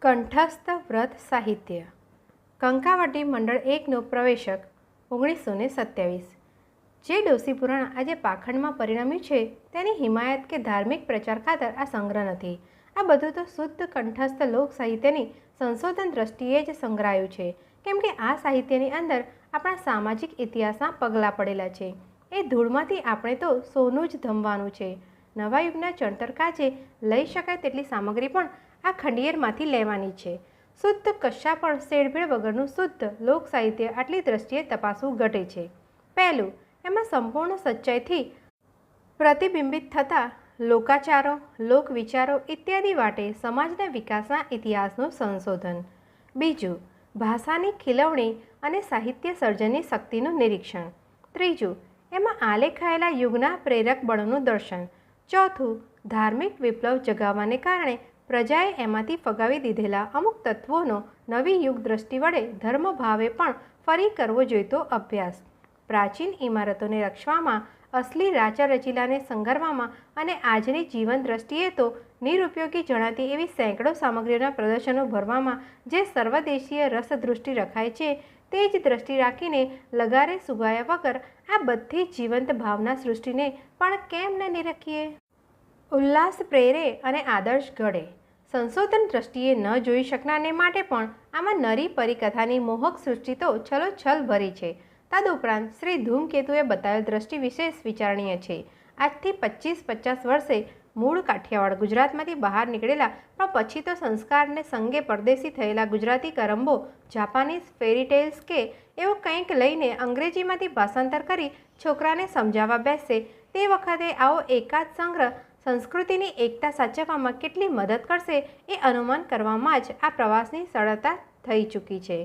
કંઠસ્થ વ્રત સાહિત્ય કંકાવટી મંડળ 1નો પ્રવેશક 1927। જે ડોસી પુરાણ આજે પાખંડમાં પરિણમ્યું છે તેની હિમાયત કે ધાર્મિક પ્રચાર ખાતર આ સંગ્રહ નથી। આ બધું તો શુદ્ધ કંઠસ્થ લોક સાહિત્યની સંશોધન દ્રષ્ટિએ જ સંગ્રહાયું છે, કેમ કે આ સાહિત્યની અંદર આપણા સામાજિક ઇતિહાસના પગલાં પડેલા છે। એ ધૂળમાંથી આપણે તો સોનું જ ધમવાનું છે। નવા યુગના ચણતર કાચે લઈ શકાય તેટલી સામગ્રી પણ આ ખંડિયેરમાંથી લેવાની છે। શુદ્ધ કશા પણ શેડભેળ વગરનું શુદ્ધ લોક સાહિત્ય આટલી દ્રષ્ટિએ તપાસવું ઘટે છે। પહેલું, એમાં સંપૂર્ણ સચ્ચાઈથી પ્રતિબિંબિત થતા લોકાચારો, લોક વિચારો ઇત્યાદિ વાટે સમાજના વિકાસના ઇતિહાસનું સંશોધન। બીજું, ભાષાની ખીલવણી અને સાહિત્ય સર્જનની શક્તિનું નિરીક્ષણ। ત્રીજું, એમાં આલેખાયેલા યુગના પ્રેરક બળોનું દર્શન। ચોથું, ધાર્મિક વિપ્લવ જગાવવાને કારણે પ્રજાએ એમાંથી ફગાવી દીધેલા અમુક તત્વોનો નવી યુગ દ્રષ્ટિ વડે ધર્મભાવે પણ ફરી કરવો જોઈતો અભ્યાસ। પ્રાચીન ઇમારતોને રક્ષવામાં, અસલી રાચા રચીલાને સંગારવામાં અને આજની જીવન દ્રષ્ટિએ તો નિરુપયોગી જણાતી એવી સેંકડો સામગ્રીઓના પ્રદર્શનો ભરવામાં જે સર્વદેશીય રસદૃષ્ટિ રખાય છે, તે જ દ્રષ્ટિ રાખીને લગારે સુગાયા વગર આ બધી જીવંત ભાવના સૃષ્ટિને પણ કેમ ન નિરખીએ? ઉલ્લાસ પ્રેરે અને આદર્શ ઘડે। સંશોધન દ્રષ્ટિએ ન જોઈ શકનારને માટે પણ આમાં નરી પરિકથાની મોહક સૃષ્ટિ તો છલોછલ ભરી છે। તદુપરાંત શ્રી ધૂમકેતુએ બતાવેલ દ્રષ્ટિ વિશેષ વિચારણીય છે। આજથી 25-50 વર્ષે મૂળ કાઠિયાવાડ ગુજરાતમાંથી બહાર નીકળેલા પણ પછી તો સંસ્કારને સંગે પરદેશી થયેલા ગુજરાતી કરંબો જાપાનીઝ ફેરીટેલ્સ કે એવું કંઈક લઈને અંગ્રેજીમાંથી ભાષાંતર કરી છોકરાને સમજાવવા બેસશે તે વખતે આવો એકાદ સંગ્રહ સંસ્કૃતિની એકતા સાચવવામાં કેટલી મદદ કરશે એ અનુમાન કરવામાં જ આ પ્રવાસની સરળતા થઈ ચૂકી છે।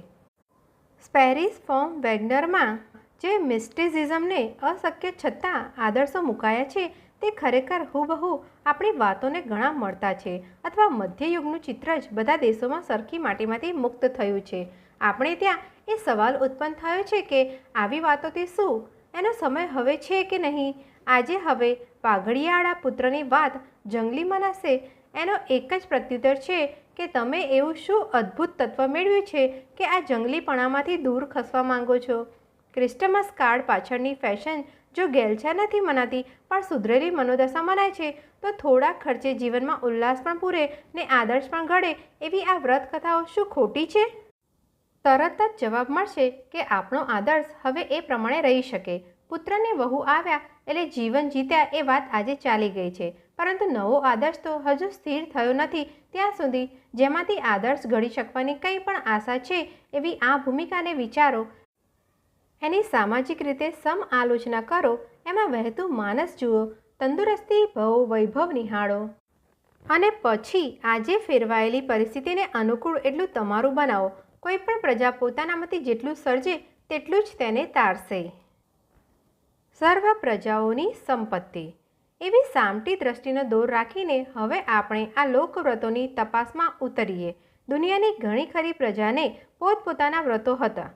સ્પેરિસ ફોર્મ વેગનરમાં જે મિસ્ટિસિઝમને અશક્ય છતાં આદર્શો મુકાયા છે તે ખરેખર હુબહુ આપણી વાતોને ઘણા મળતા છે, અથવા મધ્યયુગનું ચિત્ર જ બધા દેશોમાં સરખી માટીમાંથી મુક્ત થયું છે। આપણે ત્યાં એ સવાલ ઉત્પન્ન થયો છે કે આવી વાતોથી શું? એનો સમય હવે છે કે નહીં? આજે હવે પાઘડિયાળા પુત્રની વાત જંગલી મનાશે? એનો એક જ પ્રત્યુત્તર છે કે તમે એવું શું અદ્ભુત તત્વ મેળવ્યું છે કે આ જંગલીપણામાંથી દૂર ખસવા માંગો છો? ક્રિસ્ટમસ કાર્ડ પાછળની ફેશન જો ગેલછા નથી મનાતી પણ સુધરેલી મનોદશા મનાય છે, તો થોડા ખર્ચે જીવનમાં ઉલ્લાસ પણ પૂરે ને આદર્શ પણ ઘડે એવી આ વ્રત કથાઓ શું ખોટી છે? તરત જ જવાબ મળશે કે આપણો આદર્શ હવે એ પ્રમાણે રહી શકે। પુત્રને વહુ આવ્યા એટલે જીવન જીત્યા એ વાત આજે ચાલી ગઈ છે, પરંતુ નવો આદર્શ તો હજુ સ્થિર થયો નથી ત્યાં સુધી જેમાંથી આદર્શ ઘડી શકવાની કંઈ પણ આશા છે એવી આ ભૂમિકાને વિચારો, એની સામાજિક રીતે સમ આલોચના કરો, એમાં વહેતું માનસ જુઓ, તંદુરસ્તી ભવ વૈભવ નિહાળો અને પછી આજે ફેરવાયેલી પરિસ્થિતિને અનુકૂળ એટલું તમારું બનાવો। કોઈ પણ પ્રજા પોતાનામાંથી જેટલું સર્જે તેટલું જ તેને તારશે। સર્વ પ્રજાઓની સંપત્તિ એવી સામટી દ્રષ્ટિનો દોર રાખીને હવે આપણે આ લોકવ્રતોની તપાસમાં ઉતરીએ। દુનિયાની ઘણી ખરી પ્રજાને પોતપોતાના વ્રતો હતા।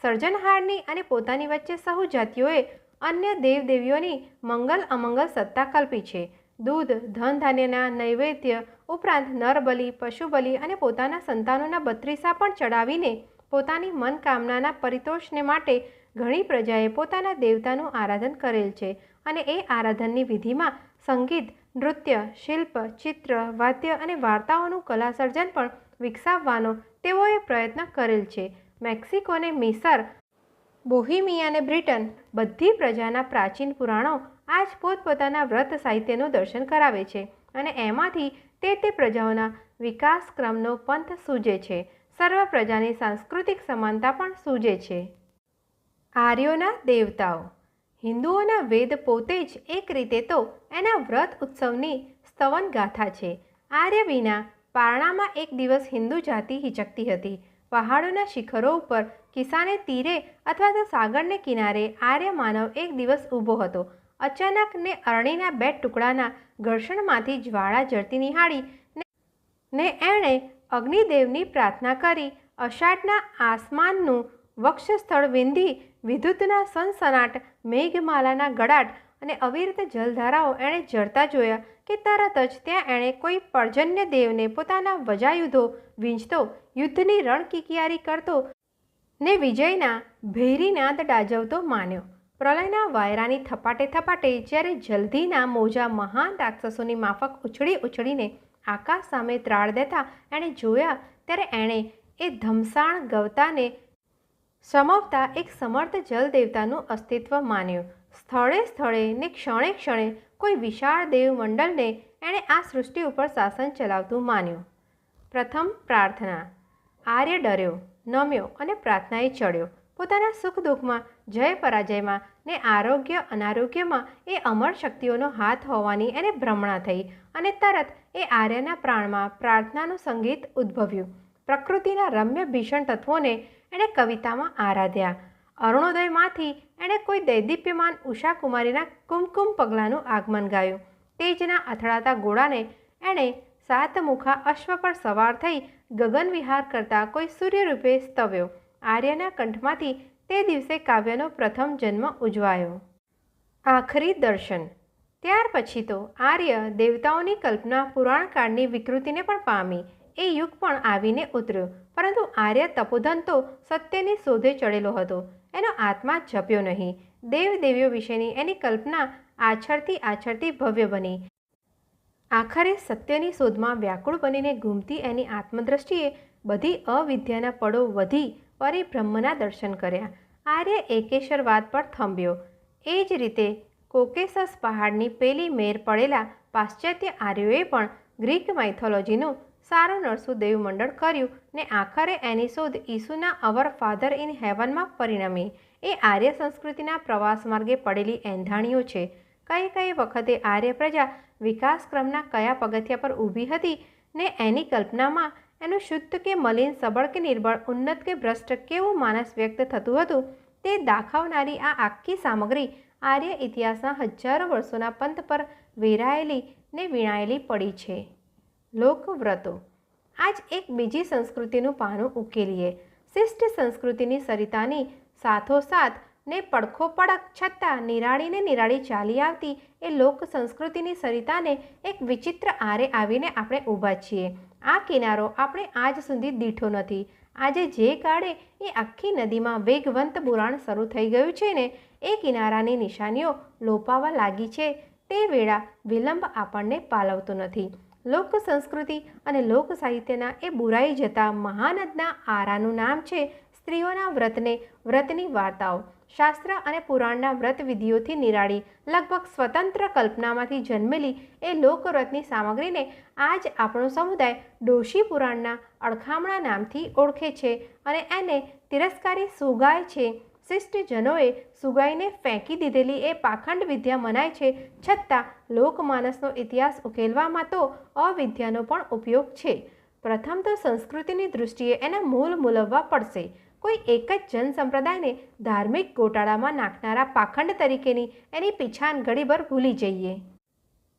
સર્જનહારની અને પોતાની વચ્ચે સહુ જાતિઓએ અન્ય દેવદેવીઓની મંગલ અમંગલ સત્તા કલ્પી છે। દૂધ, ધન ધાન્યના નૈવેદ્ય ઉપરાંત નરબલી, પશુબલી અને પોતાના સંતાનોના બત્રીસા પણ ચડાવીને પોતાની મનકામનાના પરિતોષને માટે ઘણી પ્રજાએ પોતાના દેવતાનું આરાધન કરેલ છે, અને એ આરાધનની વિધિમાં સંગીત, નૃત્ય, શિલ્પ, ચિત્ર, વાદ્ય અને વાર્તાઓનું કલા સર્જન પણ વિકસાવવાનો તેઓએ પ્રયત્ન કરેલ છે। મેક્સિકો ને મિસર, બોહિમિયા ને બ્રિટન બધી પ્રજાના પ્રાચીન પુરાણો આજ પોતપોતાના વ્રત સાહિત્યનું દર્શન કરાવે છે, અને એમાંથી તે પ્રજાઓના વિકાસક્રમનો પંથ સૂજે છે। સર્વ પ્રજાની સાંસ્કૃતિક સમાનતા પણ સૂજે છે। આર્યોના દેવતાઓ હિન્દુઓના વેદ પોતે જ એક રીતે તો એના વ્રત ઉત્સવની સ્તવન ગાથા છે। આર્ય વિના પારણામાં એક દિવસ હિન્દુ જાતિ હિચકતી હતી। પહાડોના શિખરો ઉપર કિસાને તીરે અથવા તો સાગરને કિનારે આર્ય માનવ એક દિવસ ઊભો હતો। અચાનક ને અરણીના 2 ટુકડાના ઘર્ષણમાંથી જ્વાળા જરતી નિહાળી ને એણે અગ્નિદેવની પ્રાર્થના કરી। અષાઢના આસમાનનું વક્ષસ્થળ વિંધી વિદ્યુતના સનસનાટ, મેઘમાલાના ગડાટ અને અવિરત જલધારાઓ એણે ઝરતા જોયા કે તરત જ ત્યાં એણે કોઈ પર્જન્ય દેવને પોતાના વજાયુધો વીંચતો, યુદ્ધની રણકિકિયારી કરતો ને વિજયના ભેરીનાદ દાજવતો માન્યો. પ્રલયના વાયરાની થપાટે થપાટે જ્યારે જલ્દીના મોજા મહાન રાક્ષસોની માફક ઉછળીને આકાશ સામે ત્રાળ દેતા એણે જોયા, ત્યારે એણે એ ધમસાણ ગવતાને સમવતા એક સમર્થ જલદેવતાનું અસ્તિત્વ માન્યું. સ્થળે સ્થળે ને ક્ષણે ક્ષણે કોઈ વિશાળ દેવમંડળને એણે આ સૃષ્ટિ ઉપર શાસન ચલાવતું માન્યું. પ્રથમ પ્રાર્થના. આર્ય ડર્યો, નમ્યો અને પ્રાર્થનાએ ચડ્યો. પોતાના સુખ દુઃખમાં, જય પરાજયમાં ને આરોગ્ય અનારોગ્યમાં એ અમર શક્તિઓનો હાથ હોવાની એને ભ્રમણા થઈ અને તરત એ આર્યના પ્રાણમાં પ્રાર્થનાનું સંગીત ઉદ્ભવ્યું. પ્રકૃતિના રમ્ય ભીષણ તત્વોને એણે કવિતામાં આરાધ્યા. અરુણોદયમાંથી એણે કોઈ દૈદીપ્યમાન ઉષાકુમારીના કુમકુમ પગલાંનું આગમન ગાયું. તેજના અથડાતા ગોળાને એણે સાતમુખા અશ્વ પર સવાર થઈ ગગન વિહાર કરતા કોઈ સૂર્યરૂપે સ્તવ્યો. આર્યના કંઠમાંથી તે દિવસે કાવ્યનો પ્રથમ જન્મ ઉજવાયો. આખરી દર્શન. ત્યાર પછી તો આર્ય દેવતાઓની કલ્પના પુરાણકાળની વિકૃતિને પણ પામી. એ યુગ પણ આવીને ઉતર્યો, પરંતુ આર્ય તપોધન તો સત્યની શોધે ચડેલો હતો. એનો આત્મા જપ્યો નહીં. દેવદેવીઓ વિશેની એની કલ્પના આછળતી ભવ્ય બની. આખરે સત્યની શોધમાં વ્યાકુળ બનીને ઘૂમતી એની આત્મદ્રષ્ટિએ બધી અવિદ્યાના પળો વધી પરિબ્રહ્મના દર્શન કર્યા. આર્ય એકેશ્વરવાદ પર થંભ્યો. એ જ રીતે કોકેસસ પહાડની પેલી મેર પડેલા પાશ્ચાત્ય આર્યોએ પણ ગ્રીક માઇથોલોજીનું સારું નરસું દેવમંડળ કર્યું ને આખરે એની શોધ ઈસુના અવર ફાધર ઇન હેવનમાં પરિણમી. એ આર્ય સંસ્કૃતિના પ્રવાસ માર્ગે પડેલી એંધાણીઓ છે. કઈ વખતે આર્ય પ્રજા વિકાસક્રમના કયા પગથિયા પર ઊભી હતી ને એની કલ્પનામાં એનું શુદ્ધ કે મલિન, સબળ કે નિર્બળ, ઉન્નત કે ભ્રષ્ટ કેવું માનસ વ્યક્ત થતું હતું તે દાખવનારી આ આખી સામગ્રી આર્ય ઇતિહાસના હજારો વર્ષોના પંથ પર વેરાયેલી ને વીણાયેલી પડી છે. લોકવ્રતો. આજ એક બીજી સંસ્કૃતિનું પાનું ઉકેલીએ. શિષ્ટ સંસ્કૃતિની સરિતાની સાથોસાથ ને પડખો પડક છતાં નિરાળી ચાલી આવતી એ લોક સંસ્કૃતિની સરિતાને એક વિચિત્ર આરે આવીને આપણે ઊભા છીએ. આ કિનારો આપણે આજ સુધી દીઠો નથી. આજે જે કાળે એ આખી નદીમાં વેગવંત બુરાણ શરૂ થઈ ગયું છે ને એ કિનારાની નિશાનીઓ લોપાવા લાગી છે તે વેળા વિલંબ આપણને પાલવતો નથી. લોક સંસ્કૃતિ અને લોક સાહિત્યના એ બુરાઈ જતા મહાનદના આરાનું નામ છે સ્ત્રીઓના વ્રતને, વ્રતની વાર્તાઓ. શાસ્ત્ર અને પુરાણના વ્રત વિધિઓથી નિરાળી, લગભગ સ્વતંત્ર કલ્પનામાંથી જન્મેલી એ લોકવ્રતની સામગ્રીને આજ આપણો સમુદાય ડોશી પુરાણના અડખામણા નામથી ઓળખે છે અને એને તિરસ્કારી સુગાય છે. શિષ્ટજનોએ સુગાઈને ફેંકી દીધેલી એ પાખંડ વિદ્યા મનાય છે, છતાં લોકમાનસનો ઇતિહાસ ઉકેલવામાં તો અવિદ્યાનો પણ ઉપયોગ છે. પ્રથમ તો સંસ્કૃતિની દૃષ્ટિએ એના મૂળ મૂલવવા પડશે. કોઈ એક જ જન સંપ્રદાયને ધાર્મિક ગોટાળામાં નાખનારા પાખંડ તરીકેની એની પીછાન ઘડીભર ભૂલી જઈએ.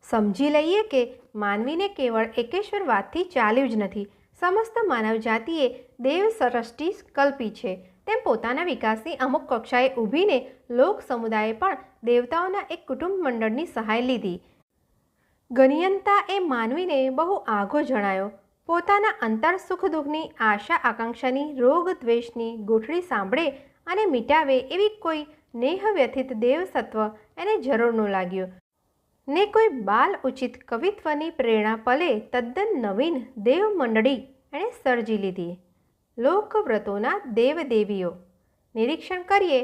સમજી લઈએ કે માનવીને કેવળ એકેશ્વરવાદથી ચાલ્યું જ નથી. સમસ્ત માનવજાતિએ દેવ સૃષ્ટિ કલ્પી છે. તેમ પોતાના વિકાસની અમુક કક્ષાએ ઊભીને લોક સમુદાયે પણ દેવતાઓના એક કુટુંબ મંડળની સહાય લીધી. ગનિયનતા એ માનવીને બહુ આઘો જણાયો. પોતાના અંતર સુખ દુઃખની, આશા આકાંક્ષાની, રોગ દ્વેષની ગોઠડી સાંભળે અને મિટાવે એવી કોઈ નેહ વ્યથિત દેવસત્વ એને જરૂરનું લાગ્યું ને કોઈ બાલ ઉચિત કવિત્વની પ્રેરણા પલે તદ્દન નવીન દેવમંડળી એણે સર્જી લીધી. લોકવ્રતોના દેવદેવીઓ. નિરીક્ષણ કરીએ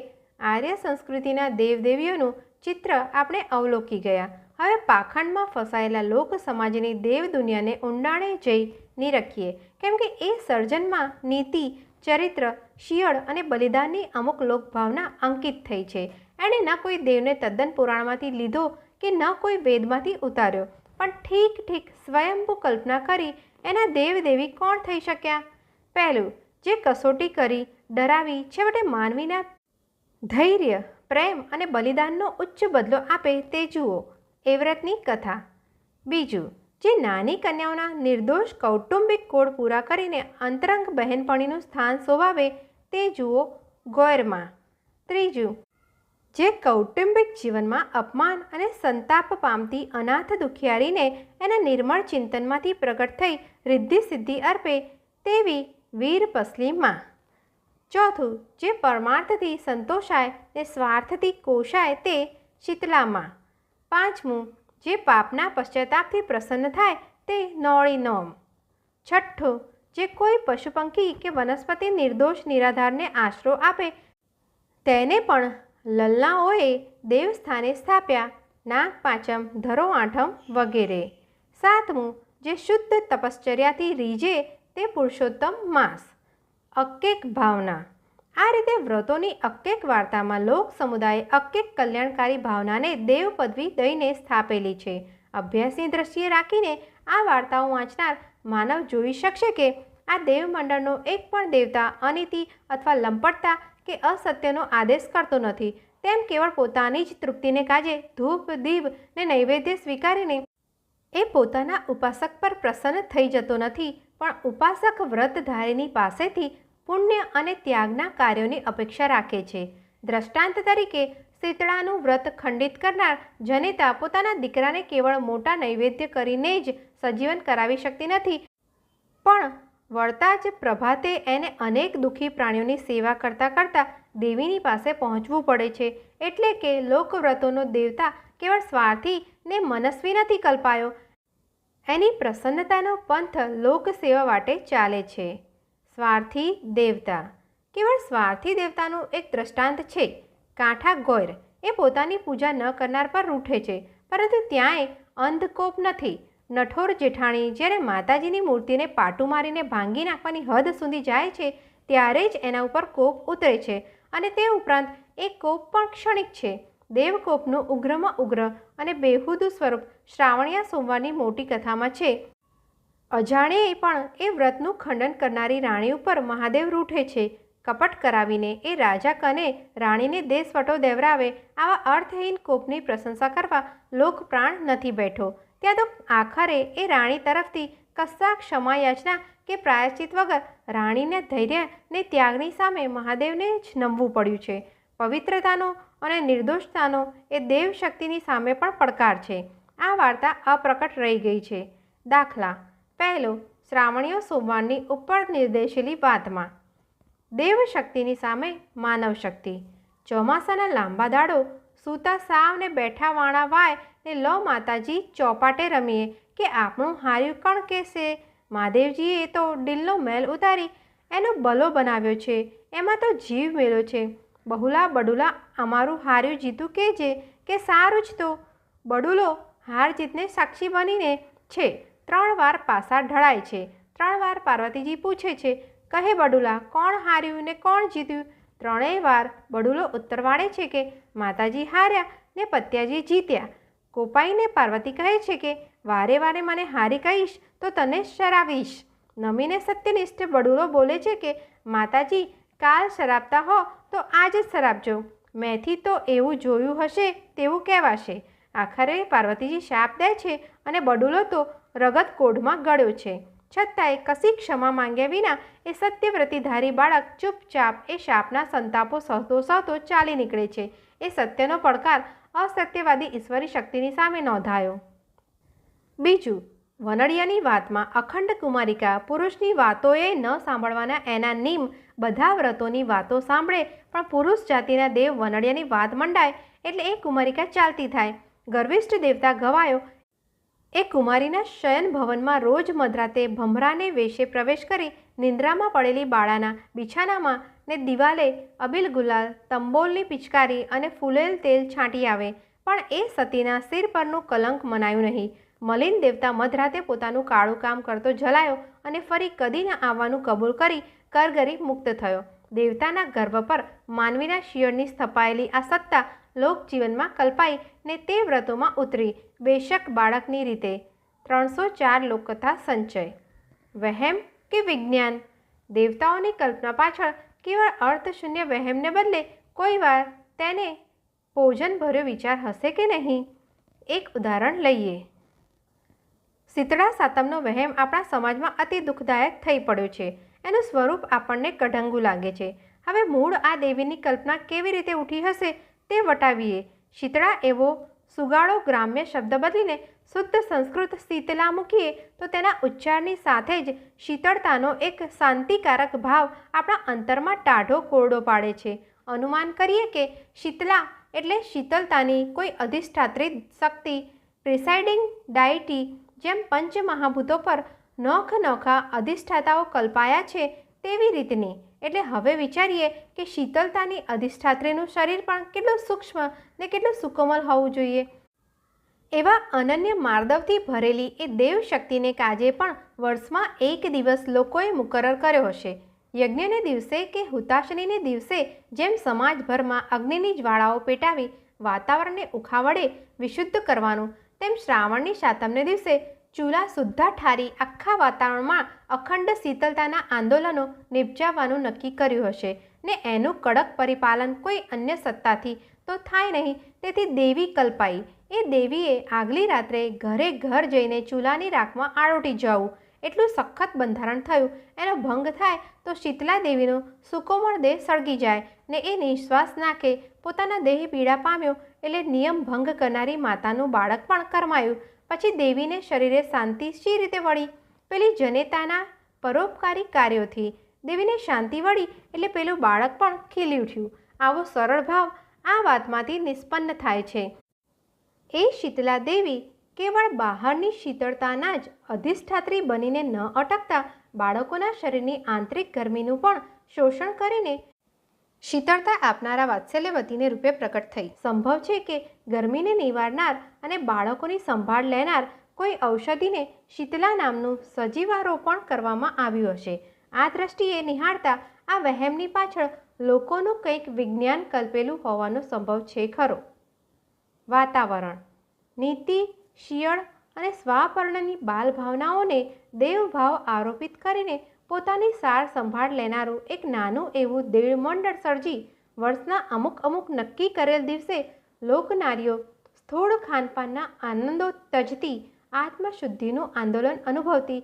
આર્ય સંસ્કૃતિના દેવદેવીઓનું ચિત્ર આપણે અવલોકી ગયા. હવે પાખંડમાં ફસાયેલા લોક સમાજની દેવ દુનિયાને ઊંડાણે જઈ નિરખીએ, કેમ કે એ સર્જનમાં નીતિ, ચરિત્ર, શિયળ અને બલિદાનની અમુક લોકભાવના અંકિત થઈ છે. એણે ન કોઈ દેવને તદ્દન પુરાણમાંથી લીધો કે ન કોઈ વેદમાંથી ઉતાર્યો, પણ ઠીક સ્વયંભૂ કલ્પના કરી એના દેવદેવી કોણ થઈ શક્યા? પહેલું, જે કસોટી કરી, ડરાવી, છેવટે માનવીના ધૈર્ય, પ્રેમ અને બલિદાનનો ઉચ્ચ બદલો આપે તે જુઓ, એ વ્રતની કથા. બીજું, જે નાની કન્યાઓના નિર્દોષ કૌટુંબિક કોડ પૂરા કરીને અંતરંગ બહેનપણીનું સ્થાન શોભાવે તે જુઓ, ગોયરમાં. ત્રીજું, જે કૌટુંબિક જીવનમાં અપમાન અને સંતાપ પામતી અનાથ દુખિયારીને એના નિર્મળ ચિંતનમાંથી પ્રગટ થઈ રિદ્ધિ સિદ્ધિ અર્પે તેવી વીર પસલી માં. ચોથું, જે પરમાર્થથી સંતોષાય ને સ્વાર્થથી કોષાય તે શીતલા માં. પાંચમું, જે પાપના પશ્ચાતાપથી પ્રસન્ન થાય તે નોળી નોમ. છઠ્ઠું, જે કોઈ પશુ પંખી કે વનસ્પતિ નિર્દોષ નિરાધારને આશરો આપે તેને પણ લલ્લાઓએ દેવસ્થાને સ્થાપ્યા. નાગ પાંચમ, ધરો આઠમ વગેરે. સાતમું, જે શુદ્ધ તપશ્ચર્યાથી રીઝે તે પુરુષોત્તમ માસ. અક્કેક ભાવના. આ રીતે વ્રતોની અક્કેક વાર્તામાં લોક સમુદાયે અક્કેક કલ્યાણકારી ભાવનાને દેવ પદવી દઈને સ્થાપેલી છે. અભ્યાસની દ્રષ્ટિએ રાખીને આ વાર્તાઓ વાંચનાર માનવ જોઈ શકશે કે આ દેવમંડળનો એક પણ દેવતા અનીતિ અથવા લંપટતા કે અસત્યનો આદેશ કરતો નથી. તેમ કેવળ પોતાની જ તૃપ્તિને કાજે ધૂપ દીપ ને નૈવેદ્ય સ્વીકારીને એ પોતાના ઉપાસક પર પ્રસન્ન થઈ જતો નથી, પણ ઉપાસક વ્રતધારીની પાસેથી પુણ્ય અને ત્યાગના કાર્યોની અપેક્ષા રાખે છે. દ્રષ્ટાંત તરીકે શીતળાનું વ્રત ખંડિત કરનાર જનેતા પોતાના દીકરાને કેવળ મોટા નૈવેદ્ય કરીને જ સજીવન કરાવી શકતી નથી, પણ વળતા જ પ્રભાતે એને અનેક દુઃખી પ્રાણીઓની સેવા કરતાં કરતાં દેવીની પાસે પહોંચવું પડે છે. એટલે કે લોકવ્રતોનો દેવતા કેવળ સ્વાર્થી ને મનસ્વી નથી કલ્પાયો, એની પ્રસન્નતાનો પંથ લોકસેવા વાટે ચાલે છે. સ્વાર્થી દેવતા. કેવળ સ્વાર્થી દેવતાનું એક દ્રષ્ટાંત છે. કાંઠા ગોયર એ પોતાની પૂજા ન કરનાર પર રૂઠે છે, પરંતુ ત્યાંય અંધકોપ નથી. નઠોર જેઠાણી જ્યારે માતાજીની મૂર્તિને પાટું મારીને ભાંગી નાખવાની હદ સુધી જાય છે ત્યારે જ એના ઉપર કોપ ઉતરે છે, અને તે ઉપરાંત એ કોપ પણ ક્ષણિક છે. દેવકોપનું ઉગ્રમાં ઉગ્ર અને બેહુદું સ્વરૂપ શ્રાવણિયા સોમવારની મોટી કથામાં છે. અજાણ્યે પણ એ વ્રતનું ખંડન કરનારી રાણી ઉપર મહાદેવ રૂઠે છે. કપટ કરાવીને એ રાજા કને રાણીને દેશવટો દેવરાવે આવા અર્થહીન કોપની પ્રશંસા કરવા લોક પ્રાણ નથી બેઠો. ત્યાં તો આખરે એ રાણી તરફથી કશા ક્ષમા યાચના કે પ્રાયશ્ચિત વગર રાણીને ધૈર્ય ને ત્યાગની સામે મહાદેવને જ નમવું પડ્યું છે. પવિત્રતાનો અને નિર્દોષતાનો એ દેવશક્તિની સામે પણ પડકાર છે. આ વાર્તા અપ્રકટ રહી ગઈ છે. દાખલા પહેલો, શ્રાવણીય સોમવારની ઉપર નિર્દેશેલી વાતમાં દેવશક્તિની સામે માનવ શક્તિ. ચોમાસાના લાંબા દાડો સૂતા સાવ ને બેઠા વાણા વાય ને લો માતાજી ચોપાટે રમીએ કે આપણું હાર્યું કણ કહેશે. મહાદેવજીએ તો ડીલનો મેલ ઉતારી એનો બલો બનાવ્યો છે, એમાં તો જીવ મેળ્યો છે. બહુલા બડુલા અમારું હાર્યું જીતું કહેજે કે સારું જ તો. બડુલો હાર જીતને સાક્ષી બનીને છે. 3 વાર પાસા ઢળાય છે. 3 વાર પાર્વતીજી પૂછે છે, કહે બડુલા કોણ હાર્યું ને કોણ જીત્યું? 3 વાર બડુલો ઉત્તર વાળે છે કે માતાજી હાર્યા ને પત્યાજી જીત્યા. કોપાઈને પાર્વતી કહે છે કે વારે વારે મને હારી કહીશ તો તને શરાવીશ. નમીને સત્યનિષ્ઠ બડુલો બોલે છે કે માતાજી કાલ શરાબતા હો તો આજ જ શરાબજો. મેંથી તો એવું જોયું હશે તેવું કહેવાશે. આખરે પાર્વતીજી શાપ દે છે અને બડુલો તો રગત કોઢમાં ગળ્યો છે. છતાંય કશી ક્ષમા માંગ્યા વિના એ સત્યવ્રતિધારી બાળક ચૂપચાપ એ શાપના સંતાપો સહતો સહતો ચાલી નીકળે છે. એ સત્યનો પડકાર અસત્યવાદી ઈશ્વરી શક્તિની સામે નોંધાયો. બીજું, વનડિયાની વાતમાં અખંડ કુમારિકા પુરુષની વાતોએ ન સાંભળવાના એના નિયમ બધા વ્રતોની વાતો સાંભળે, પણ પુરુષ જાતિના દેવ વનડિયાની વાત મંડાય એટલે એ કુમારિકા ચાલતી થાય. ગર્વિષ્ઠ દેવતા ગવાયો એ કુમારીના શયન ભવનમાં રોજ મધરાતે ભમરાને વેશે પ્રવેશ કરી નિંદ્રામાં પડેલી બાળાના બિછાનામાં ને દિવાલે અબિલ ગુલાલ, તંબોલની પિચકારી અને ફૂલેલ તેલ છાંટી આવે, પણ એ સતીના સિર પરનું કલંક મનાયું નહીં. મલિન દેવતા મધરાતે પોતાનું કાળું કામ કરતો જલાયો અને ફરી કદી ન આવવાનું કબૂલ કરી કરગરી મુક્ત થયો. દેવતાના ગર્ભ પર માનવીના શિયળની સ્થપાયેલી આ સત્તા લોકજીવનમાં કલ્પાઈ ને તે વ્રતોમાં ઉતરી, બેશક બાળકની રીતે. 304 લોકકથા સંચય. વહેમ કે વિજ્ઞાન? દેવતાઓની કલ્પના પાછળ કેવળ અર્થશૂન્ય વહેમને બદલે કોઈ વાર તેને ભોજનભર્યો વિચાર હશે કે નહીં? એક ઉદાહરણ લઈએ. શીતળા સાતમનો વહેમ આપણા સમાજમાં અતિ દુઃખદાયક થઈ પડ્યો છે. એનું સ્વરૂપ આપણને કઢંગું લાગે છે. હવે મૂળ આ દેવીની કલ્પના કેવી રીતે ઉઠી હશે તે વટાવીએ. શીતળા એવો સુગાળો ગ્રામ્ય શબ્દ બદલીને શુદ્ધ સંસ્કૃત શીતલા મૂકીએ તો તેના ઉચ્ચારની સાથે જ શીતળતાનો એક શાંતિકારક ભાવ આપણા અંતરમાં ટાઢો કોરડો પાડે છે. અનુમાન કરીએ કે શીતલા એટલે શીતળતાની કોઈ અધિષ્ઠાત્રી શક્તિ, પ્રિસાઇડિંગ ડાયટી. જેમ પંચમહાભૂતો પર નોખા અધિષ્ઠાતાઓ કલ્પાયા છે તેવી રીતની. એટલે હવે વિચારીએ કે શીતળતાની અધિષ્ઠાત્રીનું શરીર પણ કેટલું સૂક્ષ્મ ને કેટલું સુકોમલ હોવું જોઈએ. એવા અનન્ય માર્દવથી ભરેલી એ દેવશક્તિને કાજે પણ વર્ષમાં એક દિવસ લોકોએ મુકરર કર્યો હશે. યજ્ઞને દિવસે કે હુતાશનીને દિવસે જેમ સમાજભરમાં અગ્નિની જ્વાળાઓ પેટાવી વાતાવરણને ઉખાવડે વિશુદ્ધ કરવાનું, તેમ શ્રાવણની સાતમને દિવસે ચૂલા સુદ્ધા ઠારી આખા વાતાવરણમાં અખંડ શીતળતાના આંદોલનો નિપજાવવાનું નક્કી કર્યું હશે ને એનું કડક પરિપાલન કોઈ અન્ય સત્તાથી તો થાય નહીં. તેથી દેવી કલ્પાઈ. એ દેવીએ આગલી રાત્રે ઘરે ઘર જઈને ચૂલાની રાખમાં આળોટી જવું એટલું સખત બંધારણ થયું. એનો ભંગ થાય તો શીતલા દેવીનો સુકોમળ દેહ સળગી જાય ને એ નિશ્વાસ નાખે પોતાના દેહ પીડા પામ્યો એટલે નિયમ ભંગ કરનારી માતાનું બાળક પણ કરમાયું. પછી દેવીને શરીરે શાંતિ શી રીતે વળી? પેલી જનેતાના પરોપકારી કાર્યોથી દેવીને શાંતિ વળી એટલે પેલું બાળક પણ ખીલી ઉઠ્યું. આવો સરળ ભાવ આ વાતમાંથી નિષ્પન્ન થાય છે. એ શીતલા દેવી કેવળ બહારની શીતળતાના જ અધિષ્ઠાત્રી બનીને ન અટકતા બાળકોના શરીરની આંતરિક ગરમીનું પણ શોષણ કરીને શીતળતા આપનારા વાત્સલ્યવતીને રૂપે પ્રકટ થઈ. સંભવ છે કે ગરમીને નિવારનાર અને બાળકોની સંભાળ લેનાર કોઈ ઔષધિને શીતલા નામનું સજીવારોપણ કરવામાં આવ્યું હશે. આ દ્રષ્ટિએ નિહાળતા આ વહેમની પાછળ લોકોનું કંઈક વિજ્ઞાન કલ્પેલું હોવાનો સંભવ છે ખરો. વાતાવરણ, નીતિ, શિયળ અને સ્વાપર્ણની બાલ ભાવનાઓને દેવભાવ આરોપિત કરીને પોતાની સાર સંભાળ લેનારું એક નાનું એવું દેવમંડળ સર્જી વર્ષના અમુક નક્કી કરેલ દિવસે લોકનારીઓ સ્થૂળ ખાનપાનના આનંદો તજતી આત્મશુદ્ધિનું આંદોલન અનુભવતી